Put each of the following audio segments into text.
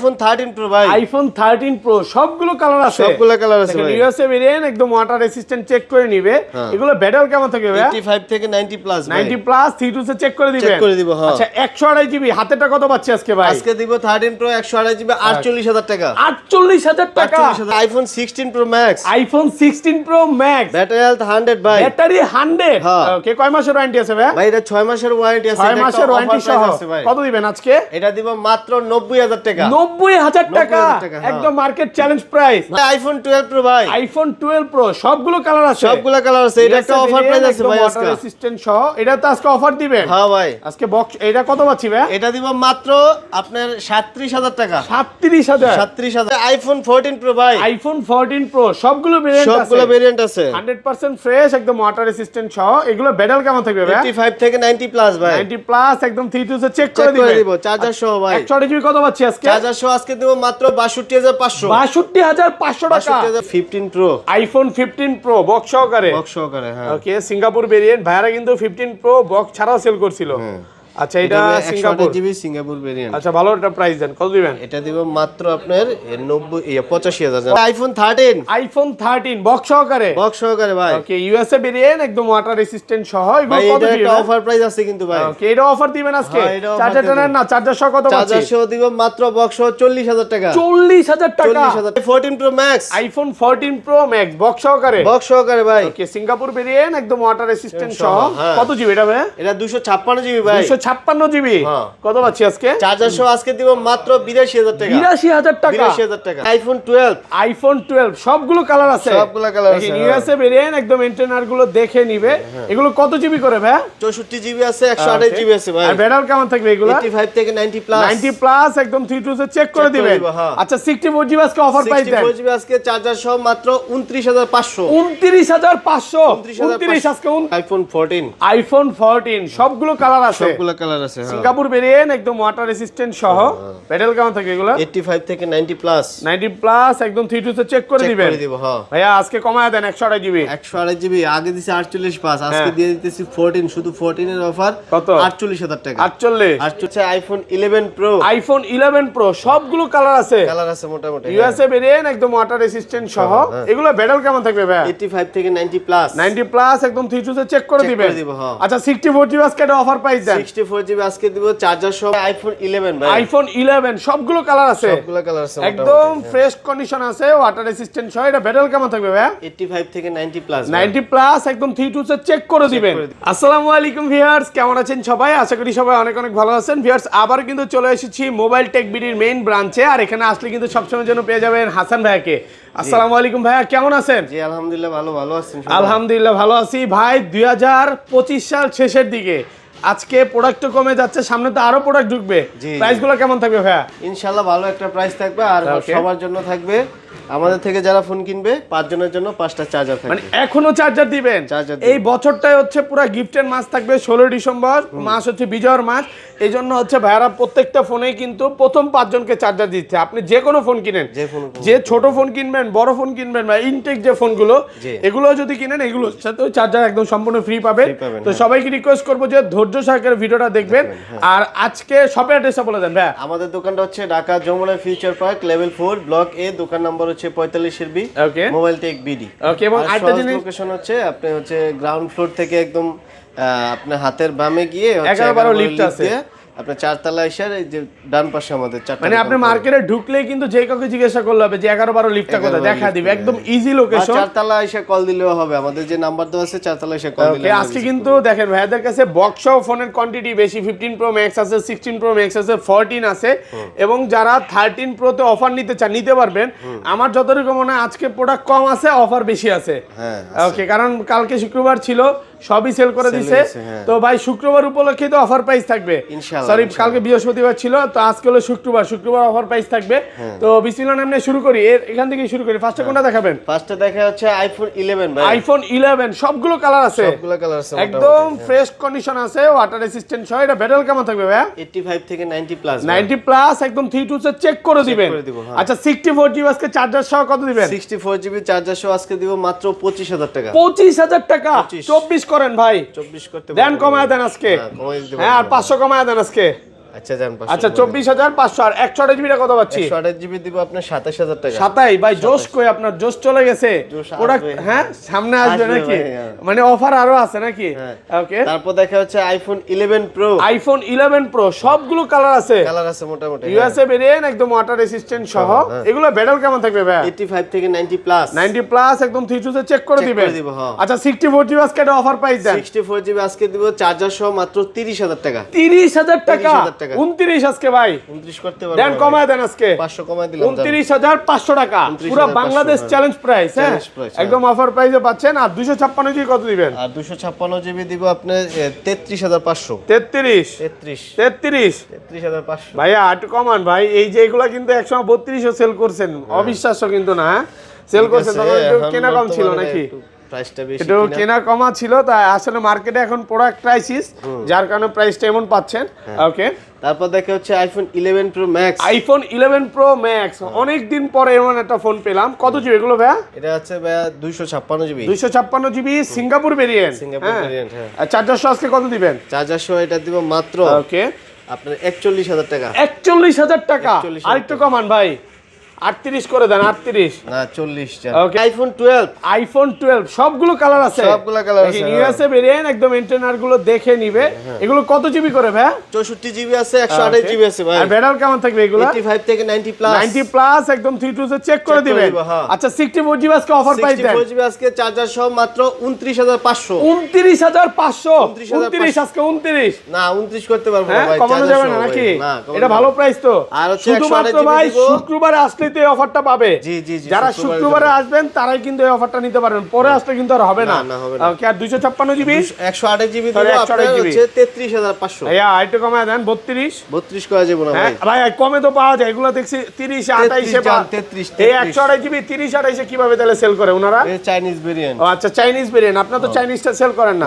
IPhone 13 pro ভাই, iPhone 13 pro সবগুলো colour আছে, সবগুলো কালার আছে ভাই। ইউএসএ ভেরিয়েন্ট একদম ওয়াটার রেসিস্ট্যান্ট চেক করে নিবে। এগুলো ব্যাটারি কেমন থাকবে ভাই? 85 থেকে 90 প্লাস ভাই, 90 প্লাস থ্রি সে চেক করে দিবেন, চেক করে দিব। হ্যাঁ আচ্ছা 128 জিবি হাতেরটা কত পাচ্ছি আজকে ভাই? আজকে দিব 13 প্রো 128 জিবি 48000 টাকা, 48000 টাকা। IPhone 16 pro max, iPhone 16 pro max, battery health 100 ভাই, ব্যাটারি 100। ওকে কয় মাসের ওয়ারেন্টি আছে ভাই? ভাই এটা 6 মাসের ওয়ারেন্টি আছে, 6 মাসের ওয়ারেন্টি সহ ভাই। কত দিবেন আজকে? এটা দিব মাত্র 90000 টাকা, 90000 টাকা, 90000 টাকা, একদম market challenge price. IPhone 12 pro ভাই, আইফোন 12 প্রো সবগুলো কালার আছে, সবগুলো কালার আছে। এটা একটা অফার প্রাইস আছে ভাই আজকে, ওয়াটার রেসিস্ট্যান্ট সহ। এটা তো আজকে অফার দিবেন? হ্যাঁ ভাই আজকে বক্স এটা কত পাচ্ছি ভাই? এটা দিব মাত্র আপনার 37000 টাকা, 37000। 37000। আইফোন 14 প্রো ভাই, আইফোন 14 প্রো সবগুলো ভেরিয়েন্ট আছে, সবগুলো ভেরিয়েন্ট আছে, 100% ফ্রেশ একদম ওয়াটার রেসিস্ট্যান্ট সহ। এগুলো ব্যাটারি কেমন থাকবে ভাই? 85 থেকে 90 প্লাস ভাই, 90 প্লাস একদম 3 সে চেক চেক করে করে দিবেন। দিব। চার্জার সহ ভাই, 128 জিবি কত পাচ্ছি আজকে? চার্জার সহ আজকে দিব মাত্র 62500, 62500 টাকা। 15 প্রো, আইফোন 15 প্রো বক্স সহকারে, বক্স সহকারে। হ্যাঁ ওকে সিঙ্গাপুর ভেরিয়েন্ট ভাইরা কিন্তু 15 প্রো বক্স ছাড়াও সেল করছিল। আচ্ছা এটা সিঙ্গাপুর জিবি সিঙ্গাপুর ভেরিয়েন্ট। আচ্ছা ভালো একটা প্রাইস দেন, কত দিবেন? এটা দিব মাত্র আপনার 85000। আইফোন 13, আইফোন 13 বক্স সহকারে, বক্স সহকারে ভাই, ওকে ইউএসএ ভেরিয়েন্ট একদম ওয়াটার রেসিস্ট্যান্ট সহ। এগুলো ভাই কত এটা একটা দিবেন? অফার প্রাইস আছে কিন্তু ভাই, ওকে এটা অফার দিবেন আজকে? হ্যাঁ, এটা offer চার্জার দিয়ে টানার না চার্জার সহ কত পাচ্ছি? চার্জার সহ দিব মাত্র বক্স সহ 40000 টাকা, 40000 টাকা। 40000। 14 pro max, iPhone 14 pro max box সহকারে, বক্স সহকারে ভাই, ওকে সিঙ্গাপুর ভেরিয়েন্ট একদম ওয়াটার রেসিস্ট্যান্ট সহ। হ্যাঁ। কত জিবি এটা ভাই? এটা 256 জিবি ভাই, 256 জিবি। হ্যাঁ। কত পাচ্ছি আজকে? চার্জার সহ আজকে দিব মাত্র 82000 টাকা, 82000 টাকা। 82000 টাকা। আইফোন 12, আইফোন 12 সবগুলো কালার আছে, সবগুলো কালার আছে। ইউএসএ ভেরিয়েন্ট একদম ইন্টারনাল গুলো দেখে নিবে। এগুলো কত জিবি করে ভাই? 64 জিবি আছে, 128 জিবি আছে ভাই, আর ব্যাটারি কেমন থাকবে এগুলো? 85 থেকে 90 প্লাস, 90 প্লাস একদম 3 সে চেক করে দিবেন। হ্যাঁ। আচ্ছা 64 জিবি আজকে অফার প্রাইস দেন। 64 জিবি আজকে চার্জার সহ মাত্র 29500, 29500। 29 আজকে আইফোন 14, আইফোন 14 সবগুলো কালার আছে, সবগুলো কালার আছে। হ্যাঁ সিঙ্গাপুর ভেরিয়েন্ট একদম ওয়াটার রেসিস্ট্যান্ট সহ। ব্যাটারি কেমন থাকবে এগুলো? 85 থেকে 90 প্লাস, 90 প্লাস একদম 3 সে চেক করে চেক দিবেন। করে দিব। হ্যাঁ ভাইয়া আজকে কমায় দেন 128 জিবি। 128 জিবি আগে দিছি 48 পাস, আজকে দিয়ে দিতেছি 14, শুধু 14 এর অফার কত? 48000 টাকা, 48। আর হচ্ছে আইফোন 11 প্রো, আইফোন 11 প্রো সবগুলো কালার আছে, কালার আছে মোটামুটি। ইউএসএ ভেরিয়েন্ট একদম ওয়াটার রেসিস্ট্যান্ট সহ। এগুলো ব্যাটারি কেমন থাকবে ভাই? 85 থেকে 90 প্লাস, 90 প্লাস একদম 3 সে চেক করে চেক দিবেন। করে দিব। হ্যাঁ 64 জিবি আজকে একটা অফার প্রাইস দেন। 64 জিবি আজকে দিব চার্জার সহ আইফোন 11 ভাই, আইফোন 11 সবগুলো কালার আছে, সবগুলো কালার আছে একদম ফ্রেশ কন্ডিশন আছে, ওয়াটার রেসিস্ট্যান্ট সহ। এটা ব্যাটারি কেমন থাকবে ভাই? 85 থেকে 90 প্লাস, 90 প্লাস একদম 3 সে চেক করে দিবেন। আসসালামু আলাইকুম ভিউয়ার্স, কেমন আছেন সবাই? আশা করি সবাই অনেক অনেক ভালো আছেন। ভিউয়ার্স আবার কিন্তু চলে এসেছি মোবাইল টেক বিডির মেইন ব্রাঞ্চে, আর এখানে আসলে কিন্তু সবসময়ের জন্য পেয়ে যাবেন হাসান ভাইয়াকে। আসসালামু আলাইকুম ভাইয়া, কেমন আছেন? জি আলহামদুলিল্লাহ ভালো আছেন? আলহামদুলিল্লাহ ভালো আছি ভাই। 2025 সাল শেষের দিকে আজকে প্রোডাক্ট কমে যাচ্ছে, সামনে তো আরো প্রোডাক্ট ঢুকবে, প্রাইস গুলো কেমন থাকবে ভাইয়া? ইনশাআল্লাহ ভালো একটা প্রাইস থাকবে, আর Okay. সবার জন্য থাকবে। আমাদের থেকে যারা ফোন কিনবে 5 জনের জন্য 5টা চার্জার থাকবে, মানে এখনো চার্জার দিবেন? চার্জার এই বছরটাই হচ্ছে পুরো গিফটের মাস থাকবে। 16 ডিসেম্বর মাস হচ্ছে বিজয়ের মাস, এই জন্য হচ্ছে ভাইয়ারা প্রত্যেকটা ফোনে কিন্তু প্রথম 5 জনকে চার্জার দিচ্ছে। আপনি যে কোনো ফোন কিনেন, যে ফোন যে ছোট ফোন কিনবেন, বড় ফোন কিনবেন বা ইনটেক যে ফোনগুলো, এগুলো যদি কিনেন এগুলোর সাথে চার্জার একদম সম্পূর্ণ ফ্রি পাবেন। তো সবাইকে রিকোয়েস্ট করবো যে ধৈর্য সহকারে ভিডিওটা দেখবেন। আর আজকে শপের অ্যাড্রেসটা বলে দেন ভাইয়া। আমাদের দোকানটা হচ্ছে Dhaka Jamuna future park level 4 block A, দোকান নাম্বার হচ্ছে 45 এর B, okay mobile tech BD. Okay, এবং আরেকটা জিনিস লোকেশন হচ্ছে আপনি হচ্ছে গ্রাউন্ড ফ্লোর থেকে একদম আপনার হাতের বামে গিয়ে 11-12 লিফট আছে, আপনার 4 তলা এসে এই যে ডান পাশে আমাদের 4টা, মানে আপনি মার্কেটে ঢুকলেই কিন্তু যে কাউকে জিজ্ঞাসা করলে হবে যে 11-12 লিফটটা কোথায়, দেখা দিবে একদম ইজি লোকেশন। 4 তলা এসে কল দিলেও হবে, আমাদের যে নাম্বার দেওয়া আছে 4 তলা এসে কল দিলে। ওকে, আজকে কিন্তু দেখেন ভাইয়াদের কাছে বক্স সহ ফোনের কোয়ান্টিটি বেশি। 15 প্রো ম্যাক্স আছে, 16 প্রো ম্যাক্স আছে, 14 আছে, এবং যারা 13 প্রোতে অফার নিতে চান নিতে পারবেন। আমার যতটুকু মনে হয় আজকে প্রোডাক্ট কম আছে, অফার বেশি আছে। হ্যাঁ ওকে, কারণ কালকে শুক্রবার ছিল, সবই সেল করে দিছে। তো ভাই শুক্রবার উপলক্ষে তো অফার প্রাইস থাকবে ইনশাআল্লাহ। সরি কালকে বৃহস্পতিবার ছিল, তো আজকে হলো শুক্রবার, শুক্রবার অফার প্রাইস থাকবে। তো বিসমিল্লাহ নামে শুরু করি, এখান থেকে শুরু করি। ফার্স্টে কোনটা দেখাবেন? ফার্স্টে দেখা হচ্ছে আইফোন 11 ভাই। আইফোন 11 সবগুলো কালার আছে, সবগুলো কালার আছে, একদম ফ্রেশ কন্ডিশন আছে, ওয়াটার রেসিস্ট্যান্ট সহ। এটা ব্যাটারি কেমন থাকবে ভাই? 85 থেকে 90 প্লাস, 90 প্লাস একদম 3 সে চেক করে দিবেন। আচ্ছা 64 জিবি আজকে চার্জার সহ কত দিবেন? 64 জিবি চার্জার সহ আজকে দিব মাত্র 25000 টাকা। 25000 টাকা 24 করেন ভাই, 24 করতে দেন কমায় দেন আজকে। হ্যাঁ আর 500 কমায় দেন আজকে। আচ্ছা জান 500 আচ্ছা 24500 আর 128 জিবিটা কত পাচ্ছি 128 জিবি দিব আপনার 27000 টাকা 27 ভাই জোশ কই আপনার জোশ চলে গেছে প্রোডাক্ট হ্যাঁ সামনে আসবে নাকি মানে অফার আরো আছে নাকি ওকে তারপর দেখা হচ্ছে আইফোন 11 প্রো আইফোন 11 প্রো সবগুলো কালার আছে মোটামুটি ইউএসএ ভেরিয়েন্ট একদম ওয়াটার রেসিস্ট্যান্ট সহ এগুলো ব্যাটারি কেমন থাকবে ভাই 85 থেকে 90 প্লাস 90 প্লাস একদম 3 তে চেক করে দিবেন আচ্ছা 64 জিবি আজকে একটা অফার প্রাইস দেন 64 জিবি আজকে দিব চার্জার সহ মাত্র 30000 টাকা 30000 টাকা 29 আজকে ভাই 29 করতে পারবেন দেন কমায় দেন আজকে 500 কমায় দিলাম 29500 টাকা পুরো বাংলাদেশ চ্যালেঞ্জ প্রাইস হ্যাঁ একদম অফার প্রাইসে পাচ্ছেন আর 256 জিবি কত দিবেন আর 256 জিবি দিব আপনি 33500 33 33500 ভাইয়া একটু কমান ভাই এই যে এগুলা কিন্তু একসময় 32 সেল করছেন অবিশ্বাস্য কিন্তু না সেল করছেন তখন একটু কেনা কম ছিল নাকি প্রাইসটা বেশি একটু কেনা কমা ছিল তাই আসলে মার্কেটে এখন প্রোডাক্ট ক্রাইসিস যার কারণে প্রাইসটা এমন পাচ্ছেন ওকে তারপর দেখা হচ্ছে iPhone 11 pro max iPhone 11 pro max অনেক দিন পরে এমন একটা ফোন পেলাম কত জিবি এগুলো ভাইয়া এটা হচ্ছে ভাইয়া 256 জিবি 256 জিবি সিঙ্গাপুর ভেরিয়েন্ট হ্যাঁ আর চার্জার সহ আজকে কত দিবেন চার্জার সহ এটা দিব মাত্র ওকে আপনার 41000 টাকা 41000 টাকা আরেকটু কমান ভাই 38 করে দেন 38 না 40 জান ওকে আইফোন 12 সবগুলো কালার আছে সবগুলো কালার আছে ইউএসএ ভেরিয়েন্ট একদম ইন্টারনাল গুলো দেখে নিবে এগুলো কত জিবি করে ভাই 64 জিবি আছে 128 জিবি আছে ভাই আর ব্যাটারি কেমন থাকবে এগুলো 85 থেকে 90 প্লাস 90 প্লাস একদম 3 তে চেক করে দিবেন আচ্ছা 64 জিবি আজকে অফার প্রাইস দেন 64 জিবি আজকে চার্জার সহ মাত্র 29500 29500 আজকে 29 না 29 করতে পারবো না ভাই কমানো যাবে না নাকি এটা ভালো প্রাইস তো আর হচ্ছে শুধুমাত্র ভাই শুক্রবারে আসলে তো এই অফারটা পাবে জি যারা শুক্রবারে আসবেন তারাই কিন্তু এই অফারটা নিতে পারবেন পরে আসলে কিন্তু আর হবে না ওকে আর 256 জিবি 128 জিবি দিব আপনার হচ্ছে 33500 ভাইয়া আইটো কমায় দেন 32 করা যাবে না ভাই ভাই কমে তো পাওয়া যায় এগুলো দেখছি 30 28 এ 33 এই 128 জিবি 30 28 এ কিভাবে তাহলে সেল করে ওনারা এই চাইনিজ ভেরিয়েন্ট ও আচ্ছা চাইনিজ ভেরিয়েন্ট আপনারা তো চাইনিজটা সেল করেন না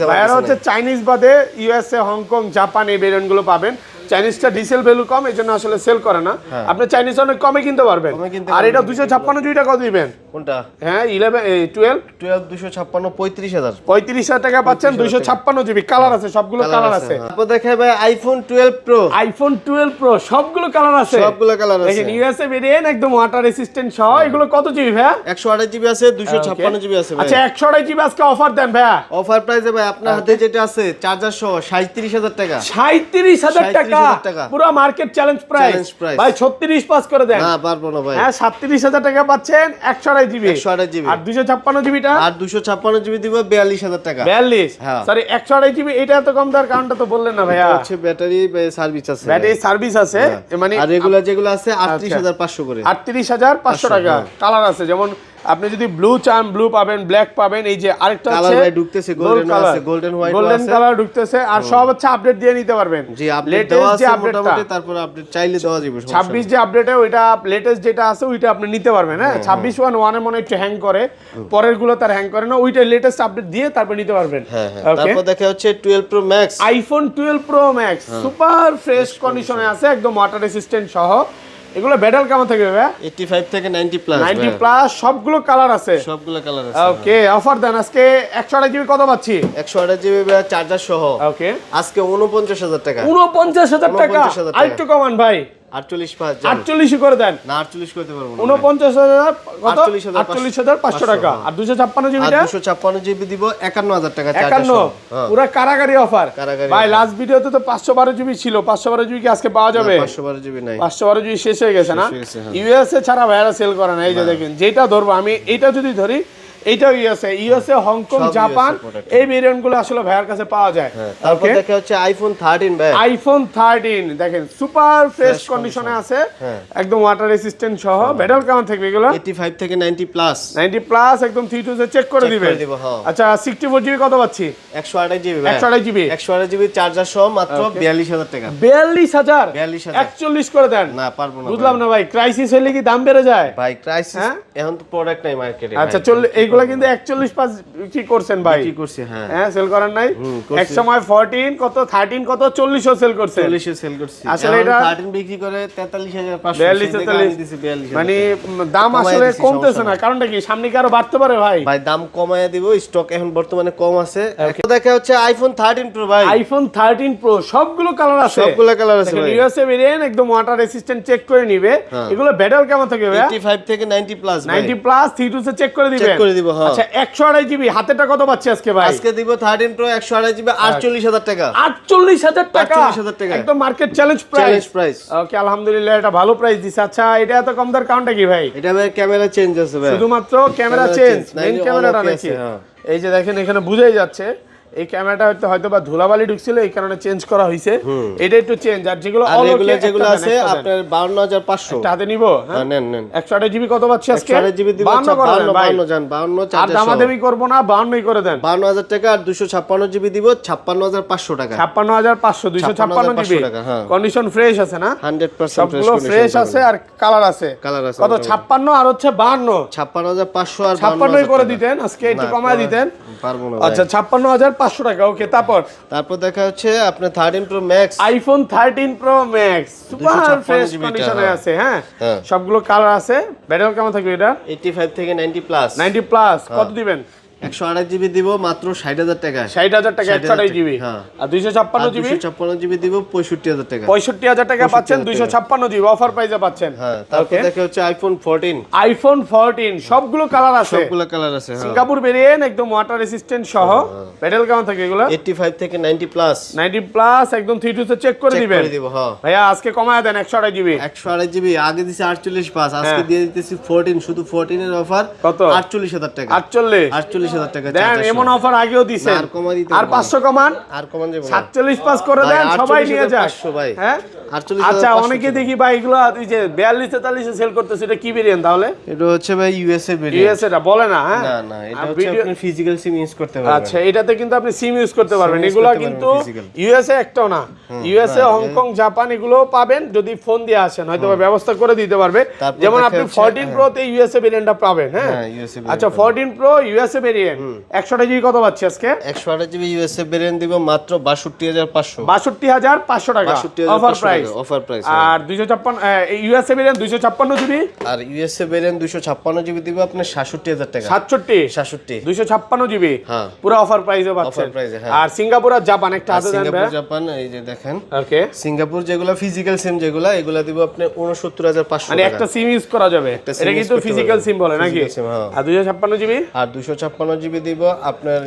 ভাইয়া হচ্ছে চাইনিজ বাদে ইউএসএ হংকং জাপান এই ভেরিয়েন্ট গুলো পাবেন চাইনিজটা ডিসেল ভ্যালু কম এজন্য আসলে সেল করে না আপনি চাইনিজ অনেক কমে কিনতে পারবেন আর এটা 256 জিবি টাকা দিবেন কোনটা হ্যাঁ 12 256 35000 টাকা পাচ্ছেন 256 জিবি কালার আছে সবগুলো কালার আছে তারপর দেখাই ভাই আইফোন 12 প্রো সবগুলো কালার আছে দেখেন ইউএসএ ভেরিয়েন্ট একদম ওয়াটার রেসিস্ট্যান্ট সহ এগুলো কত জিবি ভাই 128 জিবি আছে 256 জিবি আছে ভাই আচ্ছা 128 জিবি আজকে অফার দেন ভাই অফার প্রাইসে ভাই আপনার হাতে যেটা আছে চার্জার সহ 37000 টাকা 37000 টাকা পুরো মার্কেট চ্যালেঞ্জ প্রাইস ভাই 36 পাস করে দেন না পারবো না ভাই হ্যাঁ 37000 টাকা পাচ্ছেন 128 জিবি আর 256 জিবিটা আর 256 জিবি দিব 42000 টাকা 42 সরি 128 জিবি এটা এত কম দেওয়ার কারণটা তো বললেন না ভাইয়া হচ্ছে ব্যাটারি সার্ভিস আছে ব্যাটারি সার্ভিস আছে মানে আর রেগুলার যেগুলো আছে 38500 করে 38500 টাকা কালার আছে যেমন আপনি যদি ব্লু চান ব্লু পাবেন ব্ল্যাক পাবেন এই যে আরেকটা আছে কালার ভাই ঢুকতেছে গোল্ডেন আছে গোল্ডেন হোয়াইট আছে গোল্ডেন কালার ঢুকতেছে আর সব হচ্ছে আপডেট দিয়ে নিতে পারবেন জি আপডেট দেওয়া আছে মোটামুটি তারপর আপডেট চাইলে দেওয়া যাবে 26 যে আপডেটে ওইটা লেটেস্ট যেটা আছে ওইটা আপনি নিতে পারবেন হ্যাঁ 26.1 এ মনে একটু হ্যাং করে পরের গুলো তার হ্যাং করে না ওইটা লেটেস্ট আপডেট দিয়ে তারপর নিতে পারবেন হ্যাঁ তারপর দেখা হচ্ছে 12 pro max iPhone 12 pro max super fresh কন্ডিশনে আছে একদম ওয়াটার রেসিস্ট্যান্ট সহ এগুলো ব্যাটারি কেমন থাকবে ভাই 85 থেকে 90 প্লাস 90 প্লাস সবগুলো কালার আছে ওকে অফার দেন আজকে 128 জিবি কত পাচ্ছি 128 জিবি চার্জার সহ ওকে আজকে 49000 টাকা 49000 টাকা আরেকটু কমান ভাই 48 করে দেন না 48 করতে পারবো না 49000 কত 48500 টাকা আর 256 জিবি আর 256 জিবি দিব 51000 টাকা চার্জার 51 পুরো কারাগারি অফার ভাই লাস্ট ভিডিওতে তো 512 জিবি ছিল 512 জিবি কি আজকে পাওয়া যাবে 512 জিবি নাই 512 জিবি শেষ হয়ে গেছে না ইউএসএ ছাড়া ভাইরা সেল করে না এই যে দেখেন যেটা ধরবো আমি এইটা যদি ধরি এইটাও ইউএসএ হংকং জাপান এই ভেরিয়েন্ট গুলো আসলে ভাইয়ার কাছে পাওয়া যায় তারপর দেখা হচ্ছে আইফোন 13 ভাই আইফোন 13 দেখেন সুপার ফ্রেশ কন্ডিশনে আছে একদম ওয়াটার রেসিস্ট্যান্ট সহ ব্যাটারি কেমন থাকবে এগুলো 85 থেকে 90 প্লাস 90 প্লাস একদম 3 টু চেক করে দিবেন আচ্ছা 64 জিবি কত পাচ্ছি 128 জিবি 128 জিবি চার্জার সহ মাত্র 42000 টাকা 42000 41 করে দেন না পারবো না বুঝলাম না ভাই ক্রাইসিস হলে কি দাম বেড়ে যায় ভাই ক্রাইসিস এখন তো প্রোডাক্ট নাই মার্কেটে আচ্ছা চল এগুলো কিন্তু 41 পাস কি করছেন ভাই? কি করছে? হ্যাঁ হ্যাঁ, সেল করেন নাই? এক সময় 14 কত 13 কত 40 ও সেল করছে। 40 এ সেল করছি। আসলে এটা 13 বিক্রি করে 43500 42 মানে দাম আসলে কমতেছে না, কারণটা কি সামনে কি আরো বাড়তে পারে ভাই? ভাই দাম কমায় দিব, স্টক এখন বর্তমানে কম আছে। এখন দেখা হচ্ছে আইফোন 13 প্রো ভাই। আইফোন 13 প্রো সবগুলো কালার আছে, সবগুলো কালার আছে ভাই। ইউএসএ ভেরিয়েন্ট একদম ওয়াটার রেসিস্ট্যান্ট, চেক করে নিবে। এগুলো ব্যাটারি কেমন থাকে ভাই? 85 থেকে 90 প্লাস ভাই। 90 প্লাস থ্রি সে চেক করে দিবেন। চেক করে দিব হ্যাঁ। আচ্ছা 128 জিবি হাতেটা কত পাচ্ছি আজকে ভাই? আজকে দিব 13 প্রো 128 জিবি 48000 টাকা। 48000 টাকা, 48000 টাকা একদম মার্কেট চ্যালেঞ্জ প্রাইস। ওকে, আলহামদুলিল্লাহ, এটা ভালো প্রাইস দিছে। আচ্ছা এটা এত কম দার কারণটা কি ভাই? এটা ভাই ক্যামেরা চেঞ্জ আছে ভাই, শুধুমাত্র ক্যামেরা চেঞ্জ, মেইন ক্যামেরাটা নাকি? এই যে দেখেন এখানে বুঝাই যাচ্ছে এই ক্যামেরাটা হয়তো বা ধুলাবালি ঢুকছিল, এই কারণে চেঞ্জ করা হয়েছে। এটা একটু চেঞ্জ। আর যেগুলো রেগুলার যেগুলো আছে আপনার 52500 এটা হাতে নিব। হ্যাঁ নেন নেন। 128 জিবি কত পাচ্ছি আজকে? 128 জিবি দিব 52 জান 52 আর দামাদামি করব না, 52ই করে দেন। 52000 টাকা। আর 256 জিবি দিব 56500 টাকা। 56500 256 জিবি টাকা। হ্যাঁ, কন্ডিশন ফ্রেশ আছে না? 100% সবগুলো ফ্রেশ আছে আর কালার আছে। কালার আছে কত 56 আর হচ্ছে 52? 56500 আর 56ই করে দিতেন, আজকে একটু কমায় দিতেন। পারবো না। আচ্ছা 56500 টাকা। ওকে, তারপর দেখা হচ্ছে আপনার 13 pro max, iPhone 13 pro max super fresh কন্ডিশনে আছে। হ্যাঁ, সবগুলো কালার আছে। ব্যাটারি কেমন থাকবে এটা? 85 থেকে 90 প্লাস। 90 প্লাস কত দিবেন? 128 জিবি দিব মাত্র 60000 টাকা। 60000 টাকা 128 জিবি। আর 256 জিবি? 256 জিবি দিব 65000 টাকা। 65000 টাকা পাচ্ছেন 256 জিবি অফার প্রাইসে পাচ্ছেন। হ্যাঁ, তারপর দেখা হচ্ছে আইফোন 14। আইফোন 14 সবগুলো কালার আছে, সবগুলো কালার আছে। হ্যাঁ, সিঙ্গাপুর ভেরিয়েন্ট একদম ওয়াটার রেসিস্ট্যান্ট সহ। ব্যাটারি কেমন থাকে এগুলো? 85 থেকে 90 প্লাস। 90 প্লাস একদম 3 তে চেক করে দিবেন। দিব হ্যাঁ ভাইয়া আজকে কমায় দেন 128 জিবি। 128 জিবি আগে দিছি 48 পাস, আজকে দিয়ে দিতেছি 14, শুধু 14 এর অফার কত? 48000 টাকা। 48000 টাকা। দেন, এমন অফার আগেও দিছেন। আর কমা দিতে আর 500 কমান, আর কমান দেব না। 47 পাস করে দেন, সবাই নিয়ে যায়। 500 ভাই। হ্যাঁ 48000। আচ্ছা অনেকে দেখি ভাই এগুলো এই যে 42 43 এ সেল করতেছে, এটা কি ভেরিয়েন্ট তাহলে? এটা হচ্ছে ভাই ইউএসএ ভেরিয়েন্ট। ইউএসএ টা বলে না? হ্যাঁ না না, এটা হচ্ছে আপনি ফিজিক্যাল সিম ইউজ করতে পারবেন। আচ্ছা এটাতে কিন্তু আপনি সিম ইউজ করতে পারবেন। এগুলো কিন্তু ইউএসএ একটাও না, ইউএসএ হংকং জাপান এগুলো পাবেন যদি ফোন দিয়ে আসেন, হয়তো ব্যবস্থা করে দিতে পারবে। যেমন আপনি 14 প্রো তে ইউএসএ ভেরিয়েন্টটা পাবেন। হ্যাঁ আচ্ছা 14 প্রো ইউএসএ ভেরিয়েন্ট 128 জিবি কত পাচ্ছি আজকে? 128 জিবি ইউএসএ ভেরিয়েন্ট দিব মাত্র 62500। 62500 টাকা অফার প্রাইস। Offer price. আর 256 ইউএসএ ভেরিয়েন্ট 256 জিবি। আর ইউএসএ ভেরিয়েন্ট 256 জিবি দিব আপনার 67000 টাকা। 67 256 জিবি হ্যাঁ, পুরো অফার প্রাইসে পাচ্ছেন। অফার প্রাইসে। হ্যাঁ, আর সিঙ্গাপুর আর জাপান একটা হাতে দেন। সিঙ্গাপুর জাপান এই যে দেখেন। ওকে, সিঙ্গাপুর যেগুলো ফিজিক্যাল সিম যেগুলো এগুলা দিব আপনি 69500 মানে টাকা। একটা সিম ইউজ করা যাবে, এটা কিন্তু ফিজিক্যাল সিম বলে নাকি? আর 256 জিবি। আর 256 জিবি দিব আপনার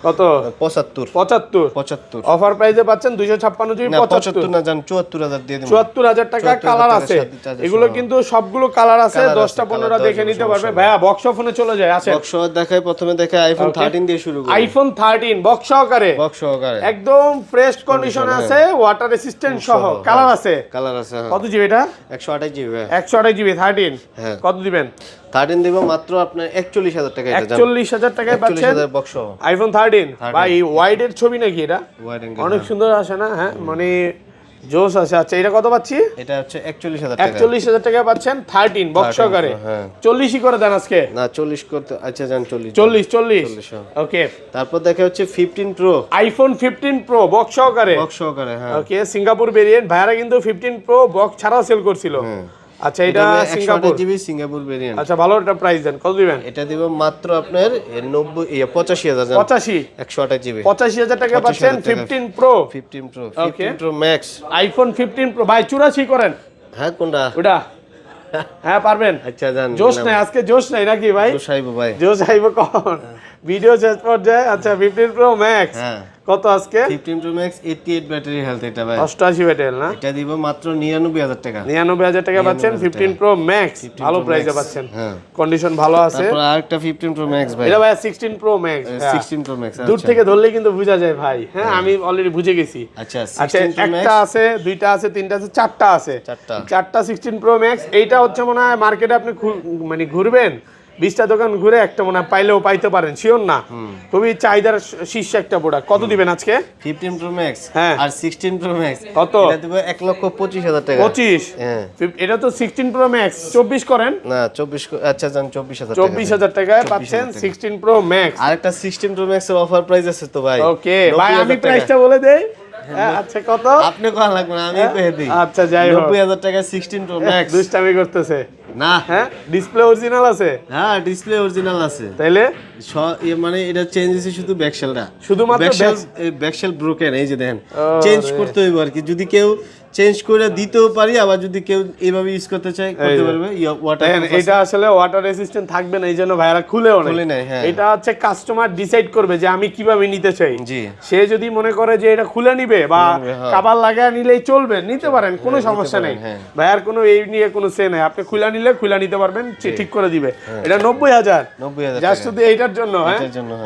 কত? 75 অফার প্রাইসে পাচ্ছেন 256 জিবি 75 না জান 74000 দিয়ে দেব। 74000 টাকা। কালার আছে এগুলো কিন্তু সবগুলো কালার আছে, 10টা 15টা দেখে নিতে পারবে। ভাইয়া বক্স ফোনে চলে যায়। আসেন বক্স দেখাই, প্রথমে দেখাই আইফোন 13 দিয়ে শুরু করি। আইফোন 13 বক্স সহকারে একদম ফ্রেশ কন্ডিশনে আছে, ওয়াটার রেসিস্ট্যান্ট সহ। কালার আছে। কত জিবি এটা? 128 জিবি। 128 জিবি 13 কত দিবেন? 13 দিব মাত্র আপনার 41000 টাকা। এটা 41000 টাকায় পাচ্ছেন বক্স আইফোন 13। ভাই ওয়াইড এর ছবি নাকি এটা? অনেক সুন্দর আসে না? হ্যাঁ মানে জোস আছে। আচ্ছা এটা কত পাচ্ছি? এটা হচ্ছে 41000 টাকা। 41000 টাকা পাচ্ছেন 13 বক্স সহকারে। 40 ই করে দেন আজকে। না 40 করতে। আচ্ছা জান 40 ওকে। তারপর দেখা হচ্ছে 15 প্রো আইফোন 15 প্রো বক্স সহকারে। হ্যাঁ ওকে, সিঙ্গাপুর ভেরিয়েন্ট। ভাইরা কিন্তু 15 প্রো বক্স ছাড়াও সেল করছিল। আচ্ছা এটা সিঙ্গাপুর জিবি সিঙ্গাপুর ভেরিয়েন্ট। আচ্ছা ভালো একটা প্রাইস দেন, কত দিবেন? এটা দিব মাত্র আপনার 85000 128 জিবি 85000 টাকা পাচ্ছেন 15 pro 15 pro max iPhone 15 pro. ভাই 84 করেন। হ্যাঁ কোনটা? ওটা হ্যাঁ পারবেন। আচ্ছা জান জোশ নাই আজকে, জোশ নাই নাকি ভাই? জোশ আইবো ভাই, জোশ আইবো কখন? ভিডিও শেষ পর্যায়ে। আচ্ছা 15 প্রো ম্যাক্স কত আজকে? 15 প্রো ম্যাক্স 88 ব্যাটারি হেলথ। এটা ভাই 88 ব্যাটারি না? এটা দিব মাত্র 99000 টাকা। 99000 টাকা পাচ্ছেন 15 প্রো ম্যাক্স, ভালো প্রাইসে পাচ্ছেন। কন্ডিশন ভালো আছে। তারপর আরেকটা 15 প্রো ম্যাক্স ভাই। এটা ভাই 16 প্রো ম্যাক্স। 16 প্রো ম্যাক্স দূর থেকে ধরলে কিন্তু বোঝা যায় ভাই। হ্যাঁ আমি অলরেডি বুঝে গেছি। আচ্ছা একটা আছে, দুইটা আছে, তিনটা আছে, চারটা আছে। চারটা 16 প্রো ম্যাক্স। এইটা হচ্ছে মনে হয় মার্কেটে আপনি মানে ঘুরবেন 20টা দোকান ঘুরে একটা মনে হয় পাইলেও পাইতে পারেন, শিওর না? খুবই চাহিদার শীর্ষ একটা প্রোডাক্ট। কত দিবেন আজকে? 15 Pro Max হ্যাঁ। আর 16 Pro Max কত? এটা দিব 1,25,000 টাকা। 25? হ্যাঁ। এটা তো 16 Pro Max, 24 করেন না 24, আচ্ছা জান 24,000 টাকা। 24,000 টাকায় পাচ্ছেন 16 Pro Max। আরেকটা 16 Pro Max এর অফার প্রাইস আছে তো ভাই। ওকে ভাই, আমি প্রাইসটা বলে দেই। আচ্ছা কত? আপনি কোন লাগবে না, আমি কয়ে দিই। আচ্ছা যাই হোক, 90,000 টাকা 16 Pro Max। দুষ্টামি করতেছে না, হ্যাঁ? ডিসপ্লে অরিজিনাল আছে? হ্যাঁ ডিসপ্লে অরিজিনাল আছে। তাইলে মানে এটা চেঞ্জ হয়েছে শুধু ব্যাকশেলটা, শুধুমাত্র ব্যাকশেল ব্রোকেন, এই যে দেখেন চেঞ্জ করতে হইব আর কি। যদি কেউ চেঞ্জ করে দিতেও পারি, আবার যদি কেউ এইভাবে ইউজ করতে চায় করতে পারবে। ওয়াটার এটা আসলে ওয়াটার রেসিস্ট্যান্ট থাকবে না, এই জন্য ভাইরা খুলেও নাই। হ্যাঁ, এটা হচ্ছে কাস্টমার ডিসাইড করবে যে আমি কিভাবে নিতে চাই। জি, সে যদি মনে করে যে এটা খুলে নিবে বা কাবার লাগায় নিলেই চলবে, নিতে পারেন, কোনো সমস্যা নেই। ভাইয়ার কোনো এই নিয়ে কোনো সে নাই, আপনি খুলে নিলে খুলে নিতে পারবেন, ঠিক করে দিবে। এটা 90,000 জাস্ট শুধু এইটার জন্য। হ্যাঁ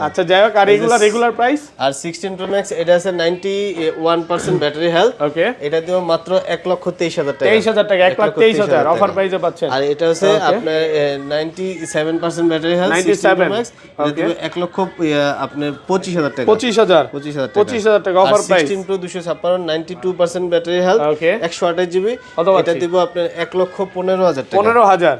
আচ্ছা যাই হোক, আর রেগুলার প্রাইস? আর 16 Pro Max এটা আছে 91% ব্যাটারি হেলথ। ওকে, এটা দিব মাত্র 1,23,000 টাকা। 23,000 টাকা, 1,23,000 অফার প্রাইসে পাচ্ছেন। আর এটা হচ্ছে আপনার 97% ব্যাটারি হেলথ 97 Max। এটা দিব 1,25,000 টাকা। 25,000 টাকা offer price. 16 Pro 256 92% battery health, okay, 128 GB. এটা দিব আপনার 1,15,000 টাকা। 15,000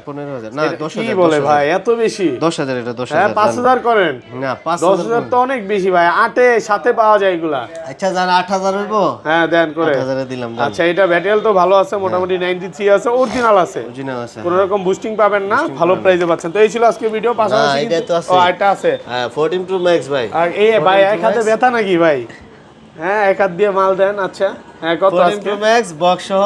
না 10,000। কি বলে ভাই, এত বেশি? 10,000 এটা 10,000। হ্যাঁ 5,000 করেন না, 10,000 তো অনেক বেশি ভাই, 8 সাথে পাওয়া যায় এগুলা। আচ্ছা জান 8,000 হইবো? হ্যাঁ দেন করে 8,000 এ দিলাম। আচ্ছা এটা ব্যাটারি তো ভালো আছে, মোটামুটি 93 আছে, অরিজিনাল আছে, অরিজিনাল আছে। কোনো রকম বুস্টিং পাবেন না, ভালো প্রাইসে পাচ্ছেন। তো এই ছিল আজকে ভিডিও। পাশাপাশি এটা তো আছে। ও এটা আছে। হ্যাঁ 14 Pro Max ভাই। আর এই ভাই এক হাতে ব্যথা নাকি ভাই? হ্যাঁ এক হাত দিয়ে মাল দেন। আচ্ছা হ্যাঁ কত 14 আজকে? Pro Max বক্স সহ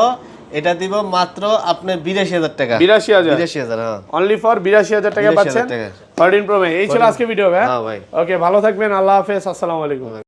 এটা দিব মাত্র আপনার 82,000 টাকা। 82,000 হ্যাঁ, অনলি ফর 82,000 টাকা 82,000 পাচ্ছেন টাকা। 14 Pro Max। এই ছিল আজকে ভিডিও ভাই। হ্যাঁ ভাই। ওকে ভালো থাকবেন, আল্লাহ হাফেজ, আসসালামু আলাইকুম।